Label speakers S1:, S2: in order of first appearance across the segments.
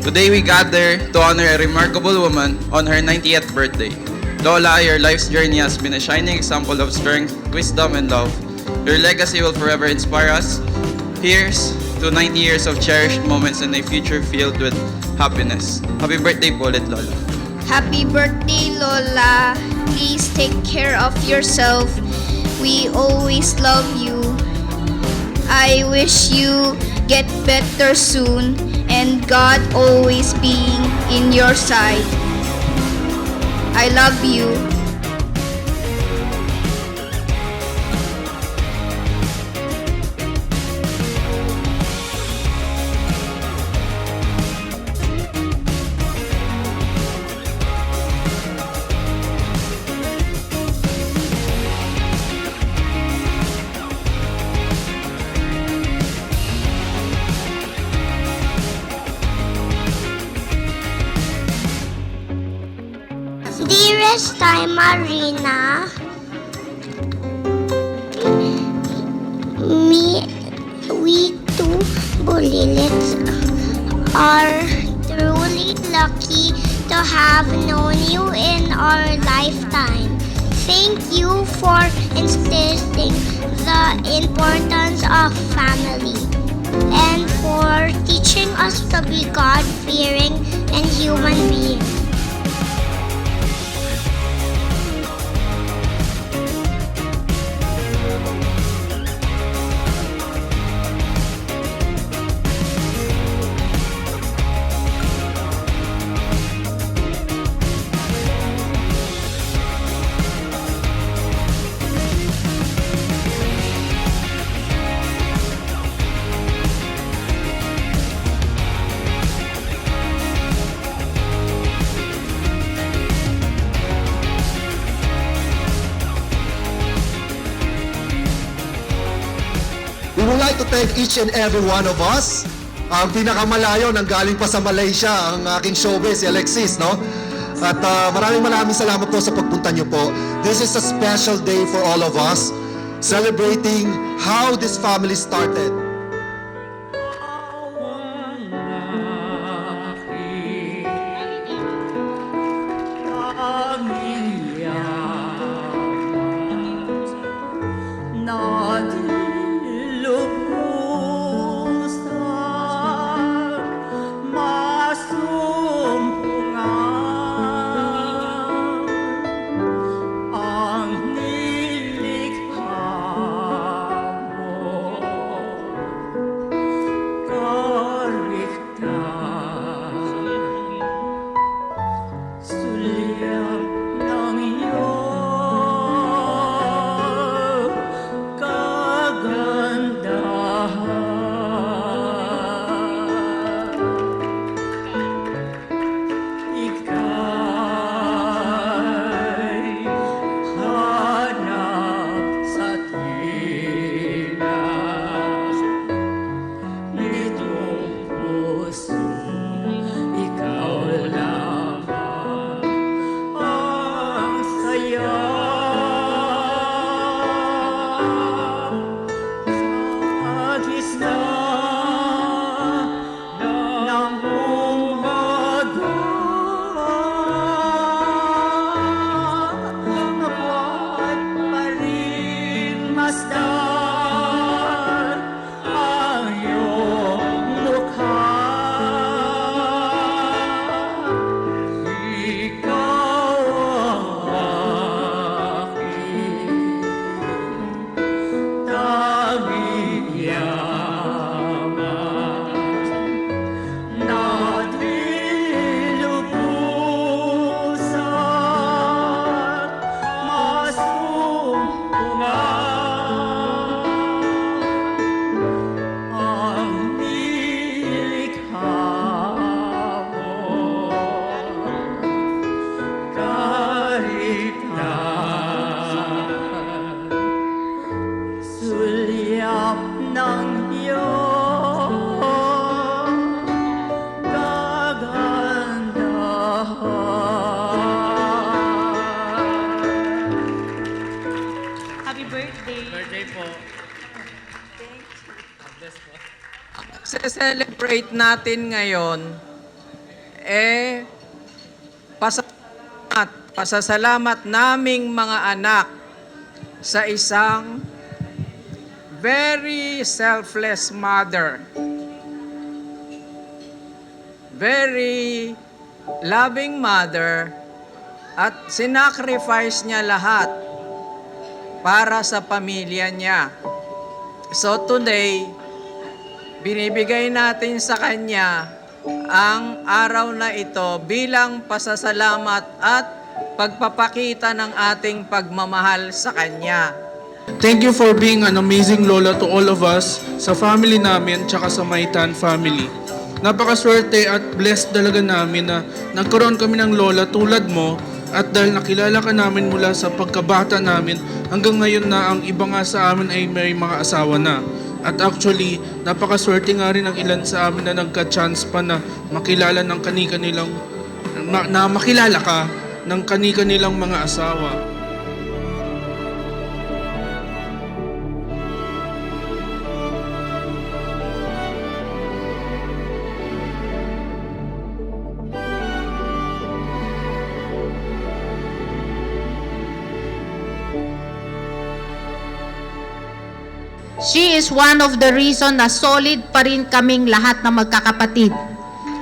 S1: Today we gather to honor a remarkable woman on her 90th birthday. Lola, your life's journey has been a shining example of strength, wisdom, and love. Your legacy will forever inspire us. Here's to 90 years of cherished moments and a future filled with happiness. Happy birthday po ulit, Lola.
S2: Happy birthday, Lola. Please take care of yourself. We always love you. I wish you get better soon and God always being in your side. I love you.
S3: Dearest Time Marina, we two Bulilits are truly lucky to have known you in our lifetime. Thank you for instilling the importance of family and for teaching us to be God-fearing and human beings.
S4: We would like to thank each and every one of us. Ang pinakamalayo, nanggaling pa sa Malaysia, ang aking showbiz, si Alexis, no? At maraming salamat po sa pagpunta niyo po. This is a special day for all of us, celebrating how this family started.
S5: Se-celebrate natin ngayon pasasalamat naming mga anak sa isang very selfless mother. Very loving mother, at sinacrifice niya lahat para sa pamilya niya. So today, binibigay natin sa kanya ang araw na ito bilang pasasalamat at pagpapakita ng ating pagmamahal sa kanya.
S6: Thank you for being an amazing lola to all of us, sa family namin, tsaka sa Maitan family. Napakaswerte at blessed talaga namin na nagkaroon kami ng lola tulad mo, at dahil nakilala ka namin mula sa pagkabata namin hanggang ngayon na ang iba nga sa amin ay may mga asawa na. At actually, napakaswerte nga rin ng ilan sa amin na nagka-chance pa na makilala ng kani-kanilang makilala ka ng kani-kanilang mga asawa.
S7: She is one of the reason na solid pa rin kaming lahat na magkakapatid.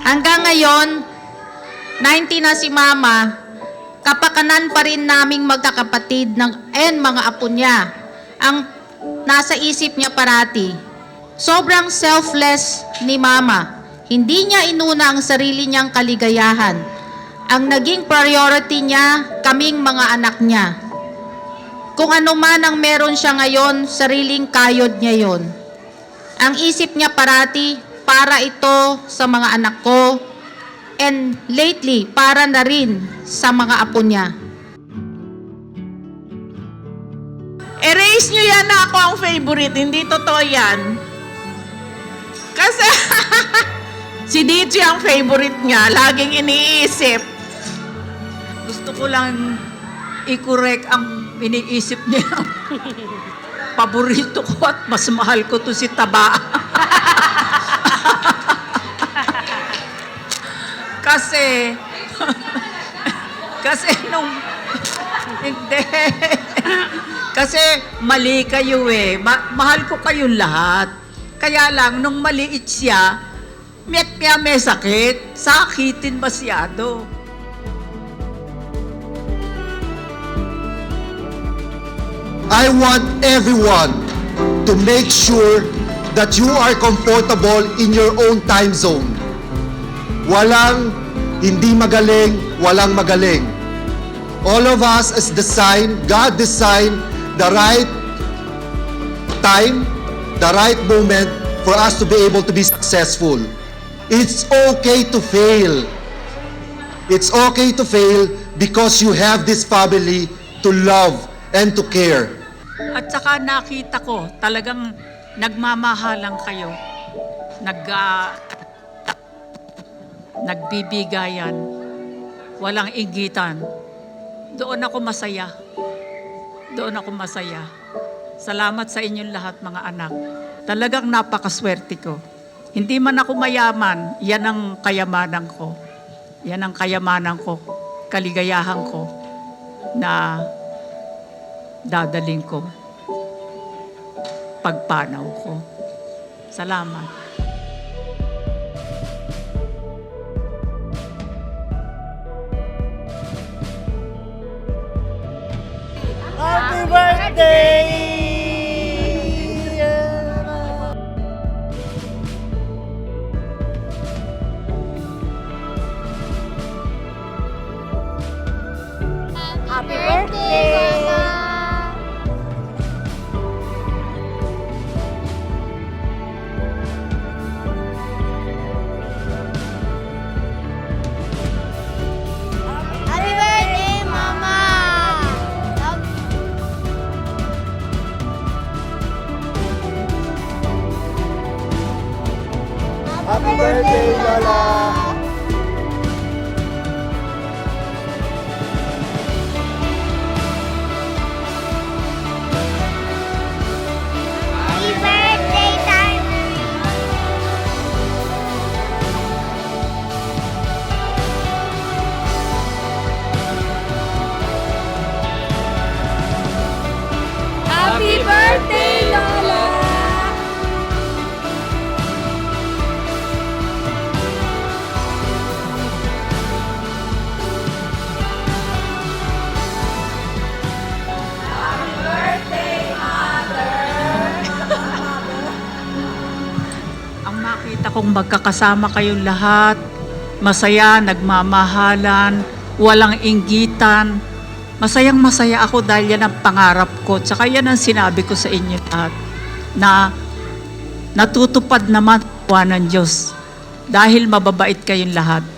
S7: Hanggang ngayon, 90 na si Mama, kapakanan pa rin naming magkakapatid and mga apo niya ang nasa isip niya parati. Sobrang selfless ni Mama. Hindi niya inuna ang sarili niyang kaligayahan. Ang naging priority niya, kaming mga anak niya. Kung ano man ang meron siya ngayon, sariling kayod niya yon. Ang isip niya parati, para ito sa mga anak ko, and lately, para na rin sa mga apo niya.
S8: Erase nyo yan na ako ang favorite. Hindi totoo yan. Kasi si DJ ang favorite niya. Laging iniisip. Gusto ko lang i-correct ang iniisip niya. Paborito ko at mas mahal ko to si Taba. Kasi nung hindi. Kasi mali kayo eh. Mahal ko kayong lahat. Kaya lang, nung maliit siya, may sakit. Sakitin masyado.
S4: I want everyone to make sure that you are comfortable in your own time zone. Walang hindi magaling, walang magaling. All of us is designed, God designed the right time, the right moment for us to be able to be successful. It's okay to fail. It's okay to fail because you have this family to love and to care.
S8: At saka nakita ko, talagang nagmamahalan kayo. Nagbibigayan. Walang inggitan. Doon ako masaya. Doon ako masaya. Salamat sa inyong lahat, mga anak. Talagang napakaswerte ko. Hindi man ako mayaman, yan ang kayamanan ko. Yan ang kayamanan ko, kaligayahan ko na dadaling ko pagpanaw ko. Salamat.
S9: Happy birthday!
S3: Happy birthday, Mama! Happy birthday, Mama!
S9: Happy birthday, Lola!
S3: Happy birthday, time!
S8: yung magkakasama kayong lahat, masaya, nagmamahalan, walang inggitan. Masayang masaya ako dahil yan ang pangarap ko. Tsaka yan ang sinabi ko sa inyo lahat na natutupad naman ng Diyos dahil mababait kayong lahat.